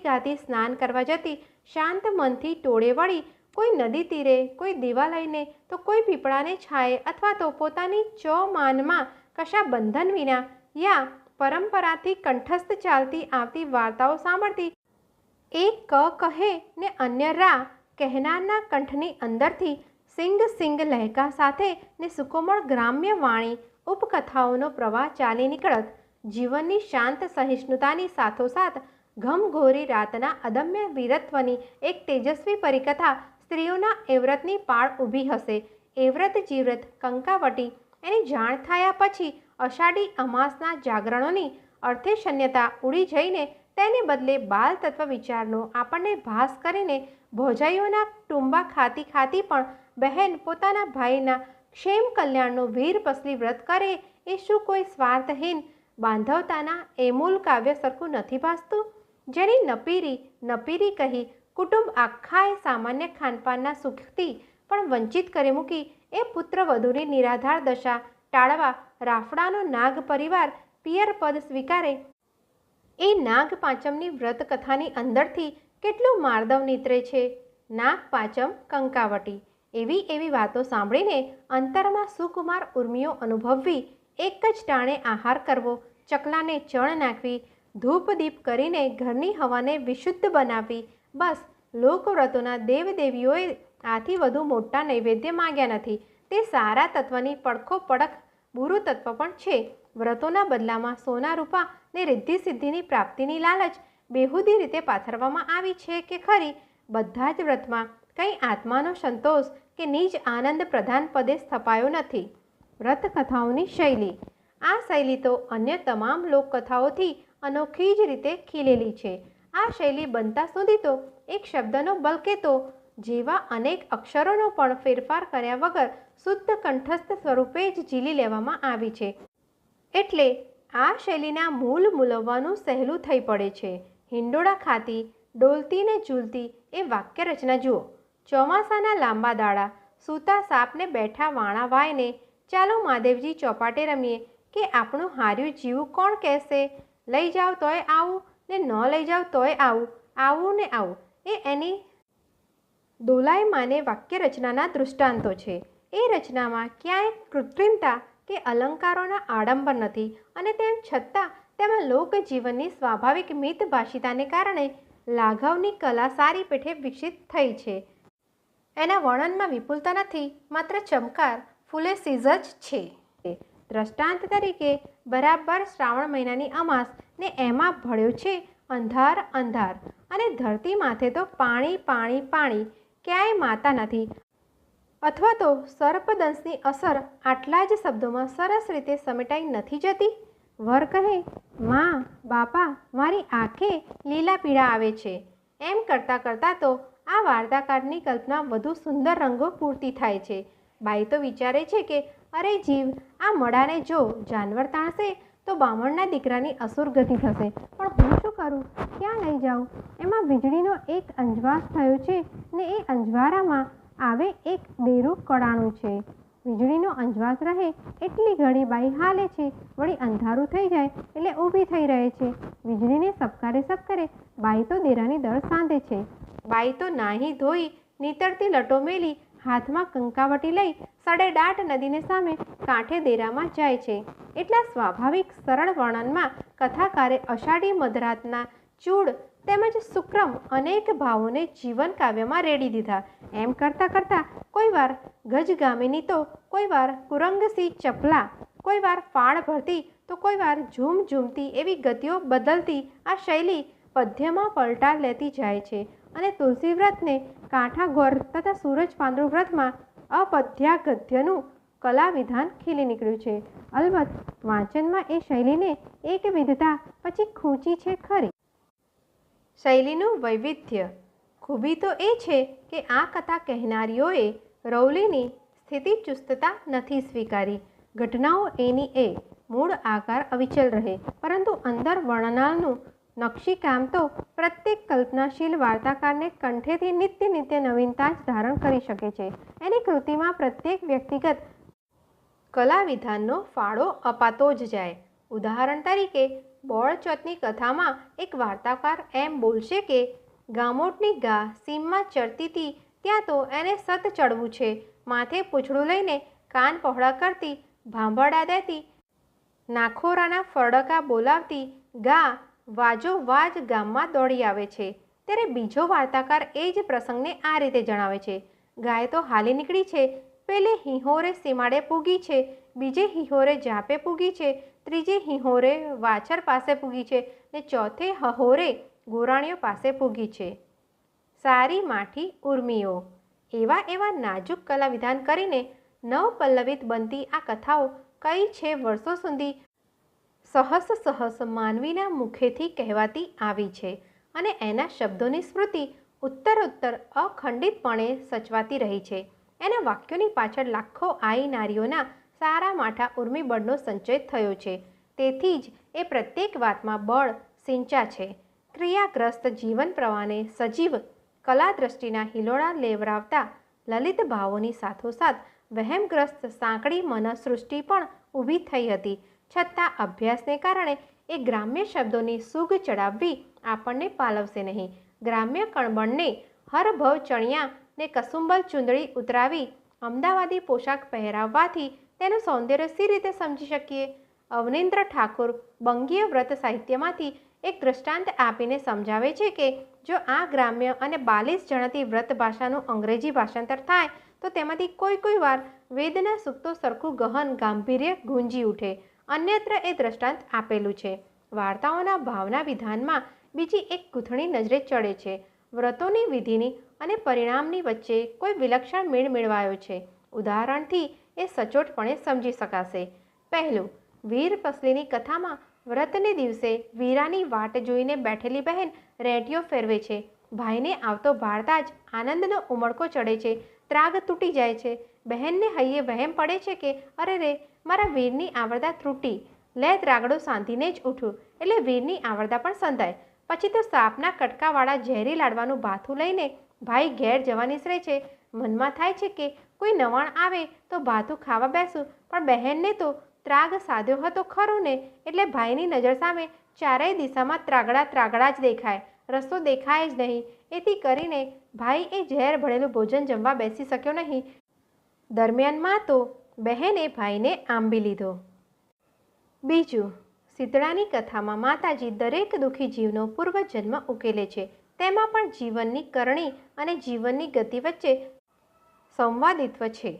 ગાતી સ્નાન કરવા જતી શાંત મનથી ટોળે વળી કોઈ નદી તીરે, કોઈ દેવાલયને તો કોઈ પીપળાને છાયે અથવા તો પોતાની ચોમાનમાં કશા બંધન વિના યા પરંપરાથી કંઠસ્થ ચાલતી આવતી વાર્તાઓ સાંભળતી એક ક કહે ને અન્ય રા કહેનારના કંઠની અંદરથી સિંગ લહેકા સાથે ને સુકોમળ ગ્રામ્ય વાણી ઉપકથાઓનો પ્રવાહ ચાલી નીકળત. જીવનની શાંત સહિષ્ણુતાની સાથોસાથ ઘમઘોરી રાતના અદમ્ય વીરત્વની એક તેજસ્વી પરિકથા સ્ત્રીઓના એવ્રતની પાળ ઊભી હશે. એવ્રત જીવ્રત કંકાવટી એની જાણ થયા પછી અષાઢી અમાસના જાગરણોની અર્થે શૂન્યતા ઉડી જઈને તેને બદલે બાલ તત્વ વિચારનો આપણને ભાસ કરીને ભોજાઈઓના ટુંબા ખાતી પણ બહેન પોતાના ભાઈના ક્ષેમ કલ્યાણનો વીર પસલી વ્રત કરે એ શું કોઈ સ્વાર્થહીન બાંધવતાના એમૂલ કાવ્ય સરખું નથી ભાસતું? જેની નપીરી કહી કુટુંબ આખાએ સામાન્ય ખાનપાનના સુખથી પણ વંચિત કરી મૂકી એ પુત્ર વધુની નિરાધાર દશા ટાળવા રાફડાનો નાગ પરિવાર પિયર પદ સ્વીકારે એ નાગ પાંચમની વ્રત કથાની અંદરથી કેટલું માર્દવ નીતરે છે. નાગ પાંચમ કંકાવટી એવી વાતો સાંભળીને અંતરમાં સુકુમાર ઉર્મિઓ અનુભવવી, એક જ ટાણે આહાર કરવો, ચકલાને ચણ નાખવી, ધૂપ દીપ કરીને ઘરની હવાને વિશુદ્ધ બનાવવી, બસ લોકવ્રતોના દેવદેવીઓએ આથી વધુ મોટા નૈવેદ્ય માગ્યા નથી. તે સારા તત્વની પડખો પડખ બુરું તત્વ પણ છે. વ્રતોના બદલામાં સોના રૂપા ને રિદ્ધિ સિદ્ધિની પ્રાપ્તિની લાલચ બેહુદી રીતે પાથરવામાં આવી છે કે ખરી? બધા જ વ્રતમાં કંઈ આત્માનો સંતોષ કે નિજ આનંદ પ્રધાન પદે સ્થપાયો નથી. વ્રત કથાઓની શૈલી, આ શૈલી તો અન્ય તમામ લોકકથાઓથી અનોખી જ રીતે ખીલેલી છે. આ શૈલી બનતા સુધી તો એક શબ્દનો બલકેતો જેવા અનેક અક્ષરોનો પણ ફેરફાર કર્યા વગર શુદ્ધ કંઠસ્થ સ્વરૂપે જ ઝીલી લેવામાં આવી છે. એટલે આ શૈલીના મૂલ મૂલવવાનું સહેલું થઈ પડે છે. હિંડોળા ખાતી, ડોલતી ને ઝૂલતી એ વાક્ય રચના જુઓ. ચોમાસાના લાંબા દાડા, સૂતા સાપને બેઠા વાણા વાયને, ચાલો મહાદેવજી ચોપાટે રમીએ કે આપણું હાર્યું જીવું કોણ કહેશે? લઈ જાઓ તોય આવું ને ન લઈ જાઓ તોય આવું ને આવું એ એની દોલાયમાને વાક્ય રચનાના દૃષ્ટાંતો છે. એ રચનામાં ક્યાંય કૃત્રિમતા કે અલંકારોના આડંબર નથી અને તેમ છતાં તેમાં લોકજીવનની સ્વાભાવિક મિતભાષિતાને કારણે લાઘવની કલા સારી પેઠે વિકસિત થઈ છે. એના વર્ણનમાં વિપુલતા નથી, માત્ર ચમકાર ફૂલે સીઝ જ છે. દ્રષ્ટાંત તરીકે બરાબર શ્રાવણ મહિનાની અમાસ ને એમાં ભળ્યો છે અંધાર અંધાર અને ધરતી માથે તો પાણી પાણી પાણી, ક્યાંય માતા નથી. અથવા તો સર્પદંશની અસર આટલા જ શબ્દોમાં સરસ રીતે સમેટાઈ નથી જતી. વર કહે, માં બાપા મારી આંખે લીલા પીળા આવે છે. એમ કરતાં કરતાં તો આ વાર્તાકારની કલ્પના વધુ સુંદર રંગો પૂરતી થાય છે. બાઈ તો વિચારે છે કે અરે જીવ, આ મડાને જો જાનવર તાણશે તો બામણના દીકરાની અસુર ગતિ થશે, પણ હું શું કરું, ક્યાં લઈ જાઉં? એમાં વીજળીનો એક અંજવાસ થયો છે ને એ અંજવારામાં આવે એક દેરું કડાણું છે. વીજળીનો અંજવાસ રહે એટલી ઘડી બાઈ હાલે છે, વળી અંધારું થઈ જાય એટલે ઊભી થઈ રહે છે. વીજળીને સપકારે બાઈ તો દેરાની દળ સાંધે છે. બાઈ તો નાહી ધોઈ નીતરતી લટો મેલી હાથમાં કંકાવટી લઈ સડેડાટ નદીને સામે કાંઠે દેરામાં જાય છે. એટલા સ્વાભાવિક સરળ વર્ણનમાં કથાકારે અષાઢી મધરાતના ચૂડ તેમજ સુક્રમ અનેક ભાવોને જીવન કાવ્યમાં રેડી દીધા. એમ કરતાં કરતાં કોઈ વાર ગજગામિની તો કોઈ વાર કુરંગસી ચપલા, કોઈ વાર ફાળ ભરતી તો કોઈ વાર ઝૂમ ઝૂમતી એવી ગતિઓ બદલતી આ શૈલી પદ્યમાં પલટા લેતી જાય છે અને તુલસી વ્રતને કાંઠા ગોર તથા સૂરજ પાંદડું વ્રતમાં અપદ્યા ગદ્યનું કલા વિધાન ખીલી નીકળ્યું છે. અલબત્ત વાંચનમાં એ શૈલીને એક વિધતા પછી ખૂંચી છે ખરી. શૈલીનું વૈવિધ્ય ખૂબી તો એ છે કે આ કથા કહેનારીઓએ રૌલીની સ્થિતિચુસ્તતા નથી સ્વીકારી. ઘટનાઓ એની એ મૂળ આકાર અવિચલ રહે, પરંતુ અંદર વર્ણનાનું નકશીકામ તો પ્રત્યેક કલ્પનાશીલ વાર્તાકારને કંઠેથી નિત્ય નવીનતા જ ધારણ કરી શકે છે. એની કૃતિમાં પ્રત્યેક વ્યક્તિગત કલા વિધાનનો ફાળો અપાતો જ જાય. ઉદાહરણ તરીકે બોળચોથની કથામાં એક વાર્તાકાર એમ બોલશે કે ગામોટની ગા સીમમાં ચરતી હતી, ત્યાં તો એને સત ચડવું છે. માથે પૂંછડું લઈને કાન પહોળા કરતી, ભાંભરડા દેતી, નાખોરાના ફરડકા બોલાવતી ગા વાજો વાજ ગામમાં દોડી આવે છે. ત્યારે બીજો વાર્તાકાર એ જ પ્રસંગને આ રીતે જણાવે છે: ગાય તો હાલી નીકળી છે, પેલે હિંહોરે સીમાડે પૂગી છે, બીજે હિંહોરે જાપે પૂગી છે, ત્રીજે હિંહોરે વાછર પાસે પૂગી છે ને ચોથે હહોરે ગોરાણીઓ પાસે પૂગી છે. સારી માઠી ઉર્મિઓ. એવા નાજુક કલા વિધાન કરીને નવ પલ્લવિત બનતી આ કથાઓ કઈ છે વર્ષો સુધી સહસ માનવીના મુખેથી કહેવાતી આવી છે અને એના શબ્દોની સ્મૃતિ ઉત્તરોત્તર અખંડિતપણે સચવાતી રહી છે. એના વાક્યોની પાછળ લાખો આઈ નારીઓના સારા માઠા ઉર્મિબળનો સંચય થયો છે. તેથી જ એ પ્રત્યેક વાતમાં બળ સિંચા છે. ક્રિયાગ્રસ્ત જીવન પ્રવાહને સજીવ કલા દ્રષ્ટિના હિલોળા લેવરાવતા લલિત ભાવોની સાથોસાથ વહેમગ્રસ્ત સાંકડી મનસૃષ્ટિ પણ ઊભી થઈ હતી. છતાં અભ્યાસને કારણે એ ગ્રામ્ય શબ્દોની સુગ ચડાવવી આપણને પાલવશે નહીં. ગ્રામ્ય કણબણને હરભવ ચણિયા ને કસુંબલ ચૂંદડી ઉતરાવી અમદાવાદી પોશાક પહેરાવવાથી તેનું સૌંદર્ય સી રીતે સમજી શકીએ? અવનીન્દ્ર ઠાકુર બંગીય વ્રત સાહિત્યમાંથી એક દૃષ્ટાંત આપીને સમજાવે છે કે જો આ ગ્રામ્ય અને બાલિશ જણાતી વ્રત ભાષાનું અંગ્રેજી ભાષાંતર થાય તો તેમાંથી કોઈ વાર વેદના સૂક્તો સરખું ગહન ગાંભીર્ય ગુંજી ઉઠે. અન્યત્ર એ દૃષ્ટાંત આપેલું છે. વાર્તાઓના ભાવના વિધાનમાં બીજી એક ગૂંથણી નજરે ચડે છે. વ્રતોની વિધિની અને પરિણામની વચ્ચે કોઈ વિલક્ષણ મેળ મેળવાયો છે. ઉદાહરણથી એ સચોટપણે સમજી શકાશે. પહેલું, વીર પસલીની કથામાં વ્રતને દિવસે વીરાની વાટ જોઈને બેઠેલી બહેન રેંટિયો ફેરવે છે. ભાઈને આવતો ભાળતા જ આનંદનો ઉમળકો ચડે છે, ત્રાગ તૂટી જાય છે. બહેનને હૈયે વહેમ પડે છે કે અરે રે, મારા વીરની આવરદા ત્રુટી, લે ત્રાગડો સાંધીને જ ઉઠું એટલે વીરની આવરદા પણ સંધાય. પછી તો સાપના કટકાવાળા ઝેરી લાડવાનું ભાથું લઈને ભાઈ ઘેર જવા નીસરે છે. મનમાં થાય છે કે કોઈ નવાણ આવે તો ભાથું ખાવા બેસું, પણ બહેનને તો ત્રાગ સાધ્યો હતો ખરું ને, એટલે ભાઈની નજર સામે ચારેય દિશામાં ત્રાગડા જ દેખાય, રસ્તો દેખાય જ નહીં. એથી કરીને ભાઈ એ ઝેર ભળેલું ભોજન જમવા બેસી શક્યો નહીં. દરમિયાનમાં તો બહેને ભાઈને આંબી લીધો. બીજું, શીતળાની કથામાં માતાજી દરેક દુઃખી જીવનો પૂર્વજન્મ ઉકેલે છે. તેમાં પણ જીવનની કરણી અને જીવનની ગતિ વચ્ચે સંવાદિત્વ છે.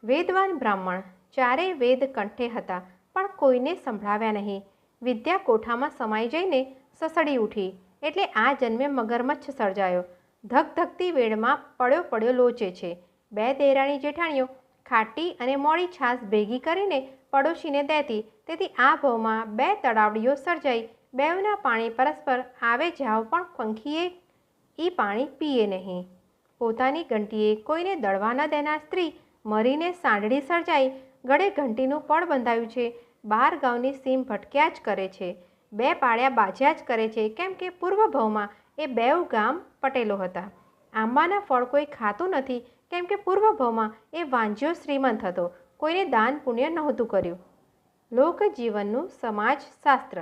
વેદવાન બ્રાહ્મણ ચારેય વેદ કંઠે હતા, પણ કોઈને સંભળાવ્યા નહીં. વિદ્યા કોઠામાં સમાઈ જઈને સસડી ઉઠી એટલે આ જન્મે મગરમચ્છ સર્જાયો. ધગધગતી વેળમાં પડ્યો પડ્યો લોચે છે. બે દેરાણી જેઠાણીઓ ખાટી અને મોડી છાશ ભેગી કરીને પડોશીને દેતી, તેથી આ ભવમાં બે તળાવડીઓ સર્જાઈ. બેવના પાણી પરસ્પર આવે જાવ, પણ પંખીએ એ પાણી પીએ નહીં. પોતાની ઘંટીએ કોઈને દળવા ન દેનાર સ્ત્રી મરીને સાંઢળી સર્જાઈ. ગળે ઘંટીનું પડ બંધાયું છે. 12 ગાઉની સીમ ભટક્યા જ કરે છે. 2 પાળિયા બાજ્યા જ કરે છે, કેમ કે પૂર્વ ભવમાં એ બેઉ ગામ પટેલો હતા. આંબાના ફળ કોઈ ખાતું નથી, કેમ કે પૂર્વ ભવમાં એ વાંજ્યો શ્રીમંત હતો. કોઈને દાન પુણ્ય નહોતું કર્યું. લોકજીવનનું સમાજશાસ્ત્ર.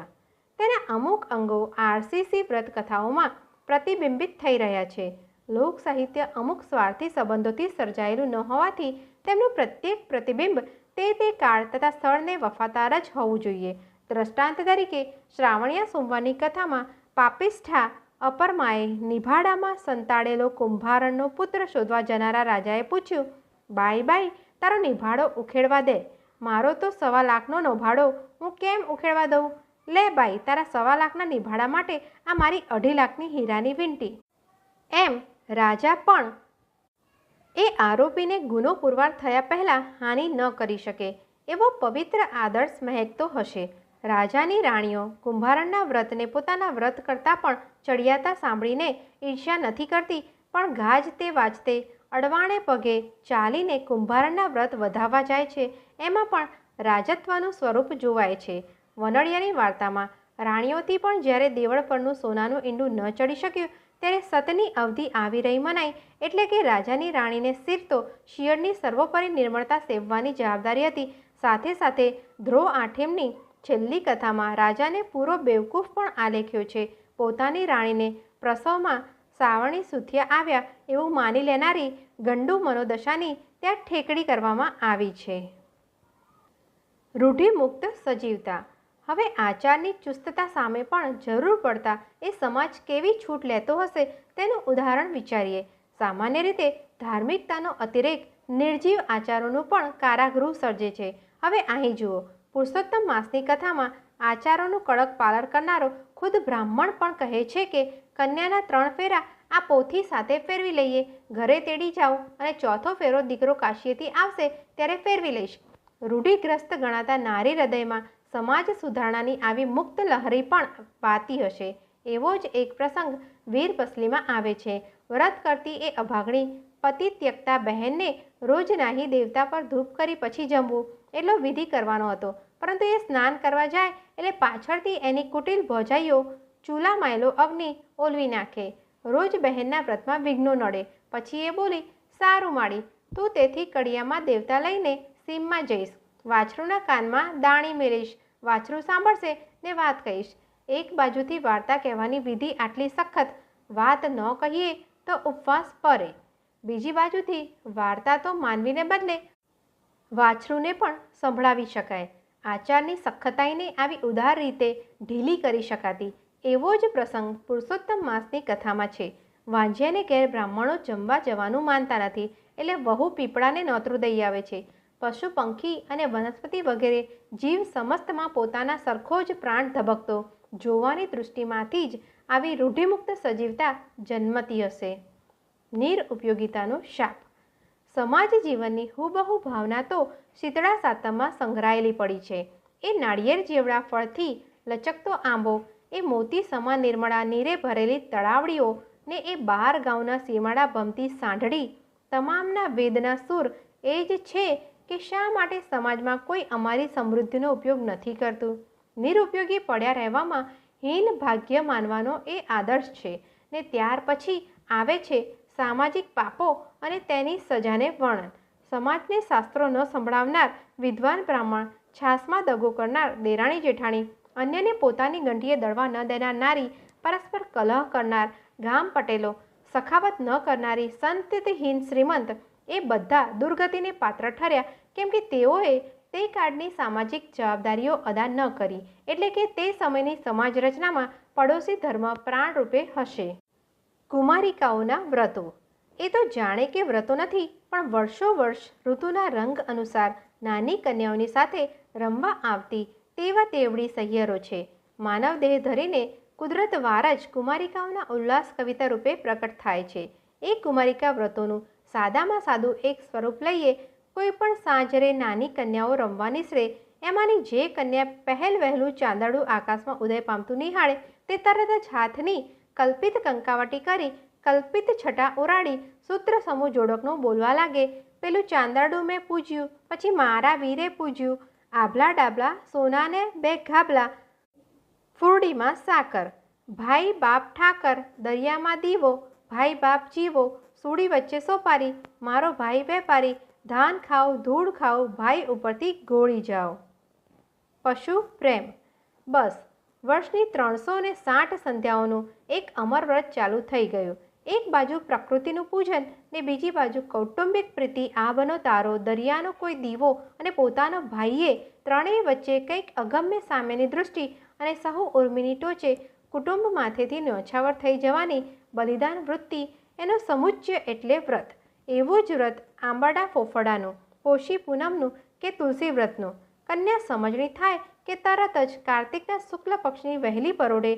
તેના અમુક અંગો આરસીસી વ્રત કથાઓમાં પ્રતિબિંબિત થઈ રહ્યા છે. લોક સાહિત્ય અમુક સ્વાર્થી સંબંધોથી સર્જાયેલું ન હોવાથી તેમનું પ્રત્યેક પ્રતિબિંબ તે કાળ તથા સ્થળને વફાદાર જ હોવું જોઈએ. દ્રષ્ટાંત તરીકે શ્રાવણિયા સોમવારની કથામાં પાપિષ્ઠા અપરમાએ નિભાડામાં સંતાડેલો કુંભારણનો પુત્ર શોધવા જનારા રાજાએ પૂછ્યું, બાઈ બાઈ, તારો નિભાડો ઉખેડવા દે. મારો તો 1.25 લાખનો નભાડો, હું કેમ ઉખેડવા દઉં? લે બાઈ, તારા 1.25 લાખના નિભાડા માટે આ મારી 2.5 લાખની હીરાની વીંટી. એમ રાજા પણ એ આરોપીને ગુનો પુરવાર થયા પહેલાં હાનિ ન કરી શકે એવો પવિત્ર આદર્શ મહેકતો હશે. રાજાની રાણીઓ કુંભારણના વ્રતને પોતાના વ્રત કરતાં પણ ચડિયાતા સાંભળીને ઈર્ષ્યા નથી કરતી, પણ ગાજતે વાજતે અડવાણે પગે ચાલીને કુંભારણના વ્રત વધાવવા જાય છે. એમાં પણ રાજત્વનું સ્વરૂપ જોવાય છે. વનડિયાની વાર્તામાં રાણીઓથી પણ જ્યારે દેવળ પરનું સોનાનું ઈંડું ન ચડી શક્યું, ત્યારે સતની અવધિ આવી રહી મનાઈ. એટલે કે રાજાની રાણીને સિર તો શિયળની સર્વોપરી નિર્મળતા સેવવાની જવાબદારી હતી. સાથે સાથે ધ્રો આઠેમની છેલ્લી કથામાં રાજાને પૂરો બેવકૂફ પણ આલેખ્યો છે. પોતાની રાણીને પ્રસવમાં સાવરણી સુથિયા આવ્યા એવું માની લેનારી ગંડુ મનોદશાની ત્યાં ઠેકડી કરવામાં આવી છે. રૂઢિમુક્ત સજીવતા. હવે આચારની ચુસ્તતા સામે પણ જરૂર પડતા એ સમાજ કેવી છૂટ લેતો હશે તેનું ઉદાહરણ વિચારીએ. સામાન્ય રીતે ધાર્મિકતાનો અતિરેક નિર્જીવ આચારોનું પણ કારાગૃહ સર્જે છે. હવે અહીં જુઓ, પુરુષોત્તમ માસની કથામાં આચારોનું કડક પાલન કરનારો ખુદ બ્રાહ્મણ પણ કહે છે કે કન્યાના 3 ફેરા આ પોથી સાથે ફેરવી લઈએ. ઘરે તેડી જાઓ અને 4થો ફેરો દીકરો કાશીએથી આવશે ત્યારે ફેરવી લઈશ. રૂઢિગ્રસ્ત ગણાતા નારી હૃદયમાં સમાજ સુધારણાની આવી મુક્ત લહેરી પણ વાતી હશે. એવો જ એક પ્રસંગ વીરપસલીમાં આવે છે. વ્રત કરતી એ અભાગણી પતિ ત્યક્તા બહેનને રોજ નાહી દેવતા પર ધૂપ કરી પછી જમવું એટલો વિધિ કરવાનો હતો, પરંતુ એ સ્નાન કરવા જાય એટલે પાછળથી એની કુટિલ ભોજાઈઓ ચૂલા માયલો અગ્નિ ઓલવી નાખે. રોજ બહેનના વ્રતમાં વિઘ્નો નડે. પછી એ બોલી, સારું માળી, તું તેથી કડિયામાં દેવતા લઈને સીમમાં જઈશ, વાછરૂના કાનમાં દાણી મેલીશ, વાછરું સાંભળશે ને વાત કહીશ. એક બાજુથી વાર્તા કહેવાની વિધિ આટલી સખત, વાત ન કહીએ તો ઉપવાસ પરે. બીજી બાજુથી વાર્તા તો માનવીને બદલે વાછરૂને પણ સંભળાવી શકાય. આચારની સખતાઈને આવી ઉદાર રીતે ઢીલી કરી શકાતી. એવો જ પ્રસંગ પુરુષોત્તમ માસની કથામાં છે. વાંજિયાને ઘેર બ્રાહ્મણો જમવા જવાનું માનતા નથી, એટલે વહુ પીપળાને નોતરું દઈ આવે છે. પશુ પંખી અને વનસ્પતિ વગેરે જીવ સમસ્તમાં પોતાના સરખો જ પ્રાણ ધબકતો જોવાની દૃષ્ટિમાંથી જ આવી રૂઢિમુક્ત સજીવતા જન્મતી હશે. નિરઉપયોગિતાનો શાપ. સમાજ જીવનની હુબહુ ભાવના તો શીતળા સાતમમાં સંઘરાયેલી પડી છે. એ નાળિયેર જેવડા ફળથી લચકતો આંબો, એ મોતી સમાન નિર્મળા નીરે ભરેલી તળાવડીઓ ને એ 12 ગાઉના સીમાડા ભમતી સાંઢળી, તમામના વેદના સૂર એ જ છે કે શા માટે સમાજમાં કોઈ અમારી સમૃદ્ધિનો ઉપયોગ નથી કરતું. નિરુપયોગી પડ્યા રહેવામાં હીન ભાગ્ય માનવાનો એ આદર્શ છે. ને ત્યાર પછી આવે છે સામાજિક પાપો અને તેની સજાને વર્ણન. સમાજને શાસ્ત્રો ન સંભળાવનાર વિદ્વાન બ્રાહ્મણ, છાસમાં દગો કરનાર દેરાણી જેઠાણી, અન્યને પોતાની ગંઠીએ દળવા ન દેનાર નારી, પરસ્પર કલહ કરનાર ગામ પટેલો, સખાવત ન કરનારી સંતતિહીન શ્રીમંત, એ બધા દુર્ગતિને પાત્ર ઠર્યા, કેમ કે તેઓએ તે કાળની સામાજિક જવાબદારીઓ અદા ન કરી, એટલે કે તે સમયની સમાજ રચનામાં પડોશી ધર્મ પ્રાણરૂપે હશે. કુમારિકાઓના વ્રતો. એ તો જાણે કે વ્રતો નથી, પણ વર્ષો વર્ષ ઋતુના રંગ અનુસાર નાની કન્યાઓની સાથે રમવા આવતી તેવા તેવડી સહિયરો છે. માનવ દેહ ધરીને કુદરત વાર જ કુમારિકાઓના ઉલ્લાસ કવિતા રૂપે પ્રકટ થાય છે. એ કુમારિકા વ્રતોનું સાદામાં સાદું એક સ્વરૂપ લઈએ. કોઈ પણ સાંજરે નાની કન્યાઓ રમવા નીસરે, એમાંની જે કન્યા પહેલ વહેલું ચાંદડું આકાશમાં ઉદય પામતું નિહાળે, તે તરત જ હાથની કલ્પિત કંકાવટી કરી કલ્પિત છટા ઉરાડી સૂત્ર સમૂહ જોડકનું બોલવા લાગે. પેલું ચાંદરડું મેં પૂજ્યું, પછી મારા વીરે પૂજ્યું, આભલા ડાબલા સોનાને 2 ગાબલા, ફૂરડીમાં સાકર, ભાઈ બાપ ઠાકર, દરિયામાં દીવો, ભાઈ બાપ જીવો, સૂડી વચ્ચે સોપારી, મારો ભાઈ વેપારી, ધાન ખાઓ ધૂળ ખાઓ, ભાઈ ઉપરથી ગોળી જાઓ. પશુ પ્રેમ. બસ વર્ષની 360 સંધ્યાઓનું એક અમર વ્રત ચાલુ થઈ ગયું. એક બાજુ પ્રકૃતિનું પૂજન ને બીજી બાજુ કૌટુંબિક પ્રીતિ, આબનો તારો, દરિયાનો કોઈ દીવો અને પોતાનો ભાઈએ, ત્રણેય વચ્ચે કંઈક અગમ્ય સામ્યની દૃષ્ટિ અને સહુ ઉર્મિની ટોચે કુટુંબ માથેથી ન્યોછાવર થઈ જવાની બલિદાન વૃત્તિ. એનો સમુચ્ચય એટલે વ્રત. એવું જ વ્રત આંબાડા ફોફડાનું, પોષી પૂનમનું કે તુલસી વ્રતનું. કન્યા સમજણી થાય કે તરત જ કાર્તિકના શુક્લ પક્ષની વહેલી પરોઢે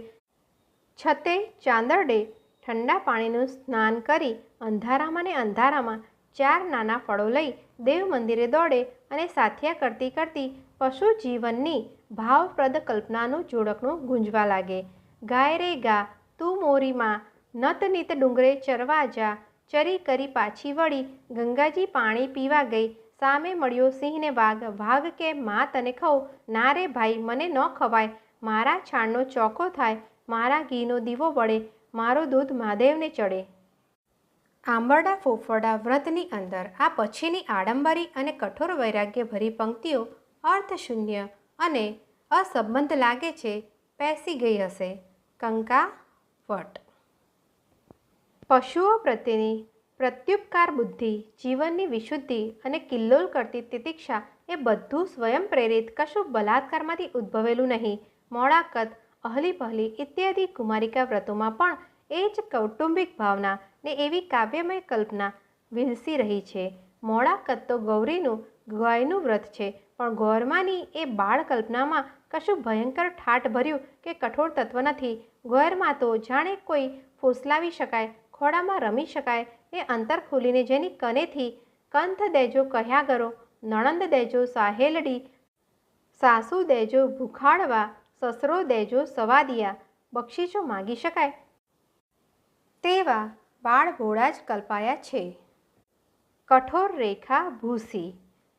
છતે ચાંદરડે ઠંડા પાણીનું સ્નાન કરી અંધારામાં ને અંધારામાં 4 નાના ફળો લઈ દેવ મંદિરે દોડે અને સાથિયા કરતી કરતી પશુ જીવનની ભાવપ્રદ કલ્પનાનું જોડકનું ગુંજવા લાગે. ગાય રે ગા તું મોરી માં, નત નીત ડુંગરે ચરવા જા, ચરી કરી પાછી વળી, ગંગાજી પાણી પીવા ગઈ, સામે મળ્યો સિંહને વાઘ, વાઘ કે મા તને ખવ, ના રે ભાઈ મને ન ખવાય, મારા છાણનો ચોખ્ખો થાય, મારા ઘીનો દીવો બળે, મારું દૂધ મહાદેવને ચડે. આંબરડા ફોફરડા વ્રતની અંદર આ પછીની આડંબરી અને કઠોર વૈરાગ્યભરી પંક્તિઓ અર્થશૂન્ય અને અસંબદ્ધ લાગે છે. પેસી ગઈ હશે. કંકા વટ. પશુઓ પ્રત્યેની પ્રત્યુપકાર બુદ્ધિ, જીવનની વિશુદ્ધિ અને કિલ્લોલ કરતી તિતિક્ષા એ બધું સ્વયં પ્રેરિત, કશું બલાત્કારમાંથી ઉદ્ભવેલું નહીં. મોળાકત, અહલી પહલી ઇત્યાદિ કુમારિકા વ્રતોમાં પણ એ જ કૌટુંબિક ભાવના ને એવી કાવ્યમય કલ્પના વિલસી રહી છે. મોળાકત તો ગૌરીનું ગાયનું વ્રત છે, પણ ગોરમાની એ બાળ કલ્પનામાં કશું ભયંકર ઠાઠ ભર્યું કે કઠોર તત્વ નથી. ગોરમાં તો જાણે કોઈ ફોસલાવી શકાય, ખોડામાં રમી શકાય એ અંતર ખોલીને જેની કનેથી કંથ દેજો કહ્યા કરો, નણંદ દેજો સાહેલડી, સાસુ દેજો ભૂખાડવા, સસરો દેજો સવાદિયા, બક્ષીસો માગી શકાય તેવા બાળ ભોળા જ કલ્પાયા છે. કઠોર રેખા ભૂસી.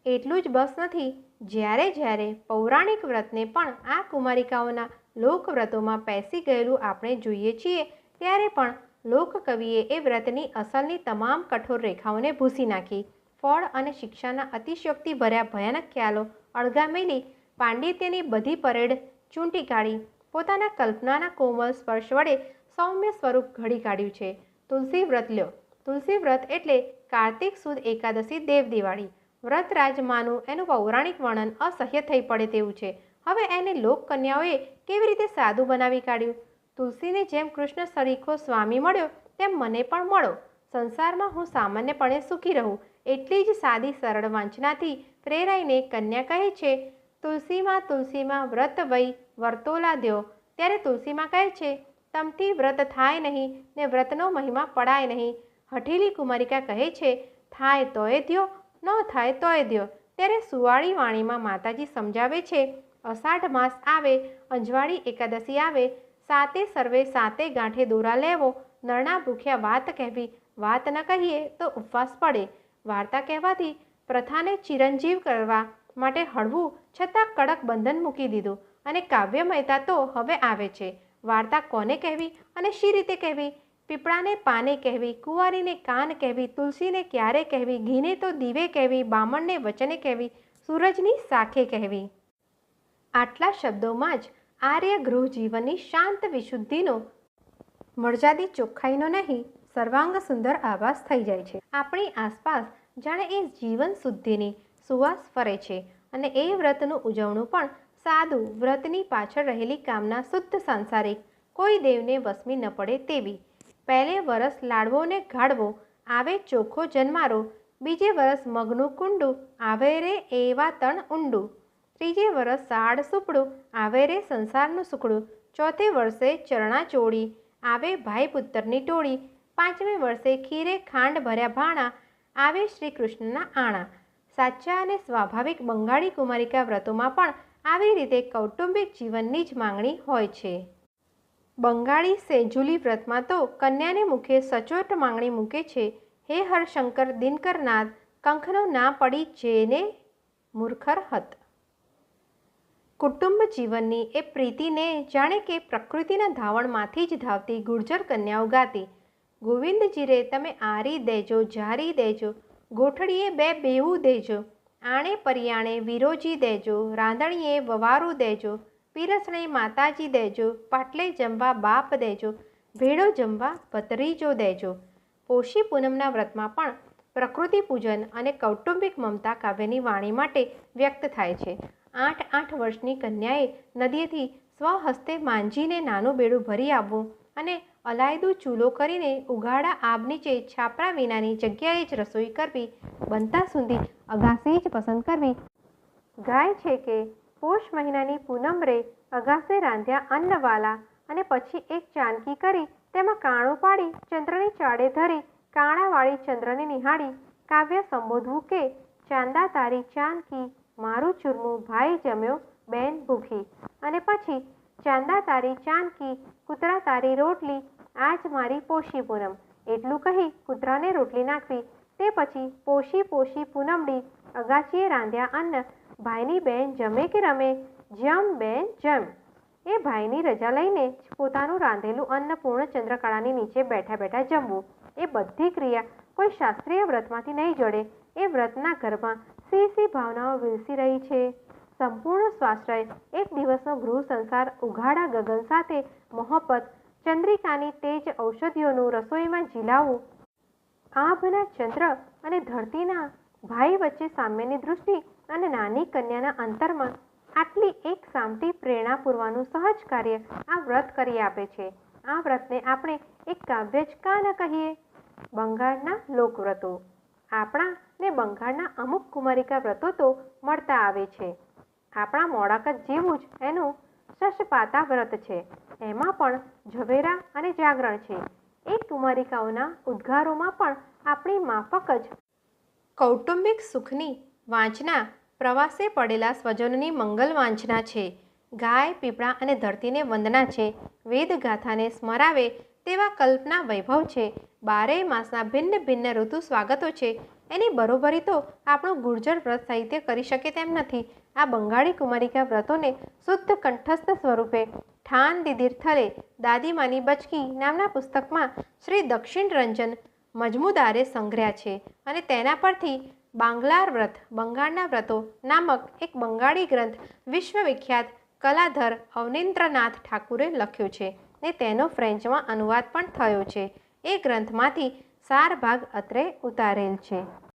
એટલું જ બસ નથી. જ્યારે જ્યારે પૌરાણિક વ્રતને પણ આ કુમારિકાઓના લોકવ્રતોમાં પેસી ગયેલું આપણે જોઈએ છીએ, ત્યારે પણ લોકકવિએ એ વ્રતની અસલની તમામ કઠોર રેખાઓને ભૂસી નાખી. ફળ અને શિક્ષાના અતિશયોક્તિ ભર્યા ભયાનક ખ્યાલો અળગા મેલી પાંડિત્યની બધી પરેડ ચૂંટી કાઢી પોતાના કલ્પનાના કોમળ સ્પર્શ વડે સૌમ્ય સ્વરૂપ ઘડી કાઢ્યું છે. તુલસી વ્રત લ્યો. તુલસી વ્રત એટલે કાર્તિક સુદ એકાદશી દેવ દિવાળી. વ્રતરાજમાનું એનું પૌરાણિક વર્ણન અસહ્ય થઈ પડે તેવું છે. હવે એને લોકકન્યાઓએ કેવી રીતે સાદું બનાવી કાઢ્યું. તુલસીને જેમ કૃષ્ણ સરીખો સ્વામી મળ્યો તેમ મને પણ મળો. સંસારમાં હું સામાન્યપણે સુખી રહું, એટલી જ સાદી સરળ વાંચનાથી પ્રેરાઈને કન્યા કહે છે, તુલસીમાં તુલસીમાં વ્રત વઈ વર્તોલા દ્યો. ત્યારે તુલસીમાં કહે છે, તમથી વ્રત થાય નહીં ને વ્રતનો મહિમા પડાય નહીં. હઠીલી કુમારિકા કહે છે, થાય તોય દ્યો, ન થાય તોય દ્યો. ત્યારે સુવાળી વાણીમાં માતાજી સમજાવે છે, અષાઢ માસ આવે, અંજવાળી એકાદશી આવે, સાતે સર્વે સાતે ગાંઠે દોરા લેવો. નરણા ભૂખ્યા વાત કહેવી, વાત ન કહીએ તો ઉપવાસ પડે. વાર્તા કહેવાથી પ્રથાને ચિરંજીવ કરવા માટે હળવું છતાં કડક બંધન મૂકી દીધું અને કાવ્યમયતા તો હવે આવે છે. વાર્તા કોને કહેવી અને શી રીતે કહેવી? પીપળાને પાને કહેવી, કુંવારીને કાન કહેવી, તુલસીને ક્યારે કહેવી, ઘીને તો દીવે કહેવી, બામણને વચને કહેવી, સૂરજની સાખે કહેવી. આટલા શબ્દોમાં જ આર્ય ગૃહ જીવનની શાંત વિશુદ્ધિનો, મર્યાદિત ચોખ્ખાઈનો નહીં, સર્વાંગ સુંદર આભાસ થઈ જાય છે. આપણી આસપાસ જાણે એ જીવન શુદ્ધિની સુવાસ ફરે છે અને એ વ્રતનું ઉજવણું પણ સાદું, વ્રતની પાછળ રહેલી કામના શુદ્ધ સાંસારિક, કોઈ દેવને વસમી ન પડે તેવી. પહેલે વરસ લાડવો ને ગાળવો, આવે ચોખ્ખો જન્મારો, બીજે વરસ મગનું કુંડું, આવે રે એવા તણ ઊંડું, ત્રીજે વરસ સાડ સુપડું, આવે રે સંસારનું સુખડું, ચોથે વર્ષે ચરણા ચોળી, આવે ભાઈ પુત્રની ટોળી, પાંચમે વર્ષે ખીરે ખાંડ ભર્યા ભાણા, આવે શ્રી કૃષ્ણના આણા. સાચા અને સ્વાભાવિક બંગાળી કુમારિકા વ્રતોમાં પણ આવી રીતે કૌટુંબિક જીવનની જ માંગણી હોય છે. બંગાળી સેજુલી વ્રતમાં તો કન્યાને મુખે સચોટ માંગણી મૂકે છે, હે હરશંકર દિનકરનાથ, કંખનો ના પડી જેને મૂર્ખર હત. કુટુંબ જીવનની એ પ્રીતિને જાણે કે પ્રકૃતિના ધાવણમાંથી જ ધાવતી ગુર્જર કન્યાઓ ગાતી. ગોવિંદજી રે તમે આરી દેજો, જારી દેજો, ગોઠડીએ બે બેવું દેજો, આણે પરિયાણે વિરોજી દેજો, રાંધણીએ વવારું દેજો, પીરસણે માતાજી દેજો, પાટલે જમવા બાપ દેજો, ભેળો જમવા ભત્રીજો દેજો. પોષી પૂનમના વ્રતમાં પણ પ્રકૃતિ પૂજન અને કૌટુંબિક મમતા કાવ્યની વાણી માટે વ્યક્ત થાય છે. 8 વર્ષની કન્યાએ નદીએથી સ્વહસ્તે માંજીને નાનું બેડું ભરી આવવું અને અલાયદું ચૂલો કરીને ઉઘાડા આબ નીચે છાપરા વિનાની જગ્યાએ જ રસોઈ કરવી, બનતા સુધી અગાસી જ પસંદ કરવી. ગાય છે કે પોષ મહિનાની પૂનમ રે અગાસે રાંધ્યા અન્નવાલા, અને પછી એક ચાનકી કરી તેમાં કાણું પાડી ચંદ્રની ચાડે ધરી કાણાવાળી ચંદ્રને નિહાળી કાવ્ય સંબોધવું કે, ચાંદા તારી ચાનકી, મારું ચૂરમું ભાઈ જમ્યો બેન ભૂખી, અને પછી ચાંદા તારી ચાનકી, કૂતરા તારી રોટલી, આજ મારી પોષી પૂનમ, એટલું કહી કૂતરાને રોટલી નાખવી. તે પછી પોષી પૂનમડી, અગાચીએ રાંધ્યા અન્ન, ભાઈની બેન જમે કે રમે, જમ બેન જમ. એ ભાઈની રજા લઈને જ પોતાનું રાંધેલું અન્ન પૂર્ણ ચંદ્રકળાની નીચે બેઠા બેઠા જમવું. એ બધી ક્રિયા કોઈ શાસ્ત્રીય વ્રતમાંથી નહીં જોડે. એ વ્રતના ઘરમાં સી ભાવનાઓ વિલસી રહી છે. સંપૂર્ણ સ્વાશ્રય, એક દિવસનો ગૃહ સંસાર, ઉઘાડા ગગન સાથે મોહબ્બત, ચંદ્રિકાની તેજ ઔષધિઓનું રસોઈમાં ઝીલાવવું, આભના ચંદ્ર અને ધરતીના ભાઈ વચ્ચે સામ્યની દૃષ્ટિ અને નાની કન્યાના અંતરમાં આટલી એક સામટી પ્રેરણા પૂરવાનું સહજ કાર્ય આ વ્રત કરી આપે છે. આ વ્રતને આપણે એક કાવ્ય જ કા ન કહીએ? બંગાળના લોકવ્રતો. આપણા ને બંગાળના અમુક કુમારિકા વ્રતો તો મળતા આવે છે. આપણા મોડાકત જેવું જ એનું શશપાતા વ્રત છે. એમાં પણ ઝવેરા અને જાગરણ છે. એ કુમારિકાઓના ઉદ્ગારોમાં પણ આપણી માફક જ કૌટુંબિક સુખની વાંચના, પ્રવાસે પડેલા સ્વજનોની મંગલ વાંચના છે. ગાય, પીપળા અને ધરતીને વંદના છે. વેદગાથાને સ્મરાવે તેવા કલ્પના વૈભવ છે. 12 માસના ભિન્ન ભિન્ન ઋતુ સ્વાગતો છે. એની બરોબરી તો આપણું ગુર્જર વ્રત સાહિત્ય કરી શકે તેમ નથી. આ બંગાળી કુમારિકા વ્રતોને શુદ્ધ કંઠસ્થ સ્વરૂપે ઠાન દીધીર થલે દાદીમાની બચકી નામના પુસ્તકમાં શ્રી દક્ષિણ રંજન મજમુદારે સંગ્રહ્યા છે અને તેના પરથી બાંગ્લાર વ્રત, બંગાળના વ્રતો નામક એક બંગાળી ગ્રંથ વિશ્વવિખ્યાત કલાધર અવનીન્દ્રનાથ ઠાકુરે લખ્યો છે ને તેનો ફ્રેન્ચમાં અનુવાદ પણ થયો છે. એ ગ્રંથમાંથી સાર ભાગ અત્રે ઉતારેલ છે.